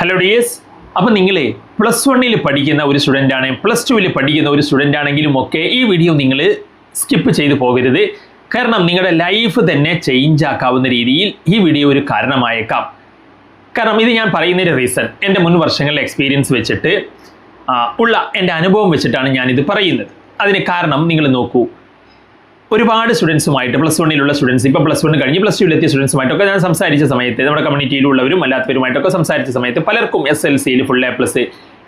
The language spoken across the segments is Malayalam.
ഹലോ ഡിയേഴ്സ്, അപ്പം നിങ്ങളെ +1 പഠിക്കുന്ന ഒരു സ്റ്റുഡൻ്റ് ആണ്, +2 പഠിക്കുന്ന ഒരു സ്റ്റുഡൻ്റ് ആണെങ്കിലും ഒക്കെ ഈ വീഡിയോ നിങ്ങൾ സ്കിപ്പ് ചെയ്ത് പോകരുത്. കാരണം നിങ്ങളുടെ ലൈഫ് തന്നെ ചേഞ്ച് ആക്കാവുന്ന രീതിയിൽ ഈ വീഡിയോ ഒരു കാരണമായേക്കാം. കാരണം ഇത് ഞാൻ പറയുന്നൊരു റീസൺ എൻ്റെ മുൻ വർഷങ്ങളിലെ എക്സ്പീരിയൻസ് വെച്ചിട്ട് ഉള്ള എൻ്റെ അനുഭവം വെച്ചിട്ടാണ് ഞാനിത് പറയുന്നത്. അതിന് കാരണം നിങ്ങൾ നോക്കൂ, ഒരുപാട് സ്റ്റുഡൻസുമായിട്ട് +1 സ്റ്റുഡൻസ് ഇപ്പോൾ +1 കഴിഞ്ഞ് +2 എത്തിയ സ്റ്റുഡൻസുമായിട്ടൊക്കെ ഞാൻ സംസാരിച്ച സമയത്ത്, നമ്മുടെ കമ്മ്യൂണിറ്റിയിലുള്ളവരും അല്ലാത്തവരുമായിട്ടൊക്കെ സംസാരിച്ച സമയത്ത് പലർക്കും SLCയിൽ ഫുൾ A+,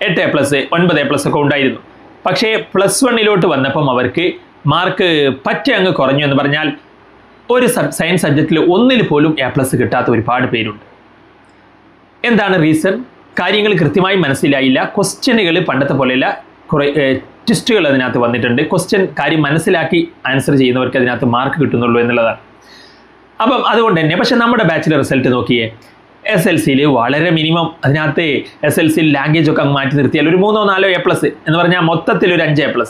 8A+, 9A+ ഒക്കെ ഉണ്ടായിരുന്നു. പക്ഷേ +1 വന്നപ്പം അവർക്ക് മാർക്ക് പറ്റ അങ്ങ് കുറഞ്ഞു എന്ന് പറഞ്ഞാൽ ഒരു സയൻസ് സബ്ജക്റ്റിൽ ഒന്നിൽ പോലും A+ കിട്ടാത്ത ഒരുപാട് പേരുണ്ട്. എന്താണ് റീസൺ? കാര്യങ്ങൾ കൃത്യമായി മനസ്സിലായില്ല. ക്വസ്റ്റ്യനുകൾ പണ്ടത്തെ പോലെയല്ല, കുറേ ട്വിസ്റ്റുകൾ അതിനകത്ത് വന്നിട്ടുണ്ട്. ക്വസ്റ്റ്യൻ കാര്യം മനസ്സിലാക്കി ആൻസർ ചെയ്യുന്നവർക്ക് അതിനകത്ത് മാർക്ക് കിട്ടുന്നുള്ളൂ എന്നുള്ളതാണ്. അപ്പം അതുകൊണ്ട് തന്നെ പക്ഷേ നമ്മുടെ ബാച്ചിലെ റിസൾട്ട് നോക്കിയേ, SLCയിൽ വളരെ മിനിമം, അതിനകത്ത് SLCയിൽ ലാംഗ്വേജ് ഒക്കെ അങ്ങ് മാറ്റി നിർത്തിയാൽ ഒരു 3-4 A+ എന്ന് പറഞ്ഞാൽ മൊത്തത്തിൽ ഒരു 5A+,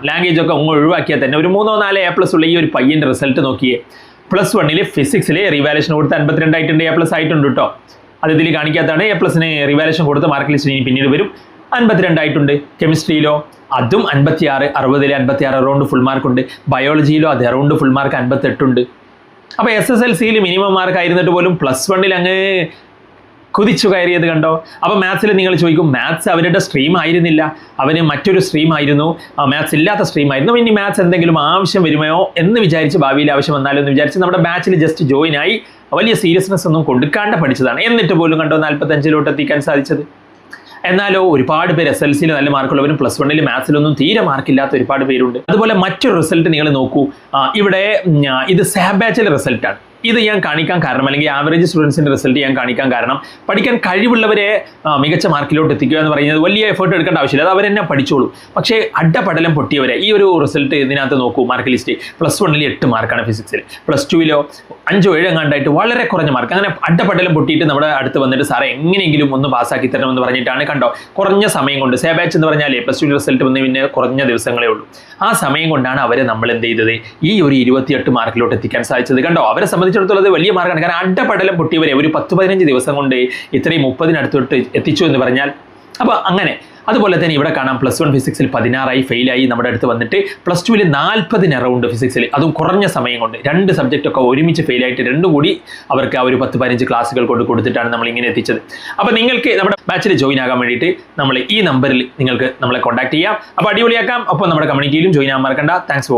ലാംഗ്വേജ് ഒക്കെ അങ്ങ് ഒഴിവാക്കിയാൽ തന്നെ ഒരു 3-4 A+ ഉള്ള ഈ ഒരു പയ്യൻ്റെ റിസൾട്ട് നോക്കിയേ. +1 ഫിസിക്സിൽ റിവാലുവേഷൻ കൊടുത്ത് 52 ആയിട്ടുണ്ട്, A+ ആയിട്ടുണ്ട് കേട്ടോ. അത് ഇതിൽ കാണിക്കാത്തതാണ്. A+ന് റിവാലുവേഷൻ കൊടുത്ത മാർക്ക് ലിസ്റ്റ് ഇനി പിന്നീട് വരും. 52 ആയിട്ടുണ്ട്. കെമിസ്ട്രിയിലോ അതും 56, 60-ൽ 56 അറൗണ്ട് ഫുൾ മാർക്കുണ്ട്. ബയോളജിയിലോ അത് അറൗണ്ട് ഫുൾ മാർക്ക് 58 ഉണ്ട്. അപ്പോൾ SSLCയിൽ മിനിമം മാർക്ക് ആയിരുന്നിട്ട് പോലും +1 അങ്ങ് കുതിച്ചു കയറിയത് കണ്ടോ. അപ്പോൾ മാത്സിൽ നിങ്ങൾ ചോദിക്കും, മാത്സ് അവരുടെ സ്ട്രീം ആയിരുന്നില്ല, അവന് മറ്റൊരു സ്ട്രീം ആയിരുന്നു, മാത്സ് ഇല്ലാത്ത സ്ട്രീം ആയിരുന്നു, ഇനി മാത്സ് എന്തെങ്കിലും ആവശ്യം വരുമോ എന്ന് വിചാരിച്ച്, ഭാവിയിൽ ആവശ്യം വന്നാലോ എന്ന് വിചാരിച്ച് നമ്മുടെ ബാച്ചിൽ ജസ്റ്റ് ജോയിൻ ആയി. വലിയ സീരിയസ്നെസ് ഒന്നും കൊടുക്കാണ്ട് പഠിച്ചതാണ്. എന്നിട്ട് പോലും കണ്ടോ 45 എത്തിക്കാൻ സാധിച്ചത്. എന്നാലോ ഒരുപാട് പേര് SLCയിൽ നല്ല മാർക്കുള്ളവരും +1 മാത്സിലൊന്നും തീരെ മാർക്കില്ലാത്ത ഒരുപാട് പേരുണ്ട്. അതുപോലെ മറ്റൊരു റിസൾട്ട് നിങ്ങൾ നോക്കൂ. ഇവിടെ ഇത് സാബ് ബാച്ചിലെ റിസൾട്ടാണ്. ഇത് ഞാൻ കാണിക്കാൻ കാരണം, അല്ലെങ്കിൽ ആവറേജ് സ്റ്റുഡൻസിൻ്റെ റിസൾട്ട് ഞാൻ കാണിക്കാൻ കാരണം, പഠിക്കാൻ കഴിവുള്ളവരെ മികച്ച മാർക്കിലോട്ട് എത്തിക്കുക എന്ന് പറയുന്നത് വലിയ എഫേർട്ട് എടുക്കേണ്ട ആവശ്യമില്ല, അത് അവരെന്നെ പഠിച്ചോളൂ. പക്ഷേ അഡ്ഡപടലം പൊട്ടിയവരെ ഈ ഒരു റിസൾട്ട് ഇതിനകത്ത് നോക്കൂ. മാർക്ക് ലിസ്റ്റ് +1 8 മാർക്കാണ് ഫിസിക്സിൽ, +2 5-7 എങ്ങാണ്ടായിട്ട് വളരെ കുറഞ്ഞ മാർക്ക്. അങ്ങനെ അഡ്ഡപടലം പൊട്ടിയിട്ട് നമ്മുടെ അടുത്ത് വന്നിട്ട് സാറേ എങ്ങനെയെങ്കിലും ഒന്ന് പാസ്സാക്കി തരണമെന്ന് പറഞ്ഞിട്ടാണ്. കണ്ടോ, കുറഞ്ഞ സമയം കൊണ്ട്, സേ ബാച്ച് എന്ന് പറഞ്ഞാൽ +2 റിസൾട്ട് വന്ന് പിന്നെ കുറഞ്ഞ ദിവസങ്ങളേ ഉള്ളൂ. ആ സമയം കൊണ്ടാണ് അവരെ നമ്മൾ എന്ത് ചെയ്തത്, ഈ ഒരു 28 മാർക്കിലോട്ട് എത്തിക്കാൻ സാധിച്ചത്. കണ്ടോ, അവരെ സംബന്ധിച്ചിടത്തോളം അത് വലിയ മാർക്കാണ്. കാരണം അഡ്ഡപടലം പൊട്ടിയവരെ ഒരു 10-15 ദിവസം കൊണ്ട് ഇത്രയും 30-അടുത്തോട്ട് എത്തിച്ചു എന്ന് പറഞ്ഞാൽ. അപ്പോൾ അങ്ങനെ അതുപോലെ തന്നെ ഇവിടെ കാണാം, +1 ഫിസിക്സിൽ 16 ഫെയിലായി നമ്മുടെ അടുത്ത് വന്നിട്ട് +2 40 അറൗണ്ട് ഫിസിക്സിൽ, അതും കുറഞ്ഞ സമയം കൊണ്ട്. 2 സബ്ജക്റ്റൊക്കെ ഒരുമിച്ച് ഫെയിലായിട്ട് 2 കൂടി അവർക്ക് ആ ഒരു 10-15 ക്ലാസ്സുകൾ കൊണ്ട് കൊടുത്തിട്ടാണ് നമ്മൾ ഇങ്ങനെ എത്തിച്ചത്. അപ്പോൾ നിങ്ങൾക്ക് നമ്മുടെ ബാച്ചിൽ ജോയിൻ ആകാൻ വേണ്ടിയിട്ട് നമ്മൾ ഈ നമ്പറിൽ നിങ്ങൾക്ക് നമ്മളെ കോൺടാക്ട് ചെയ്യാം. അപ്പോൾ അടിപൊളിയാക്കാം. അപ്പോൾ നമ്മുടെ കമ്മ്യൂണിറ്റിയിലും ജോയിൻ ആകാൻ മറക്കണ്ട. Thanks for watching.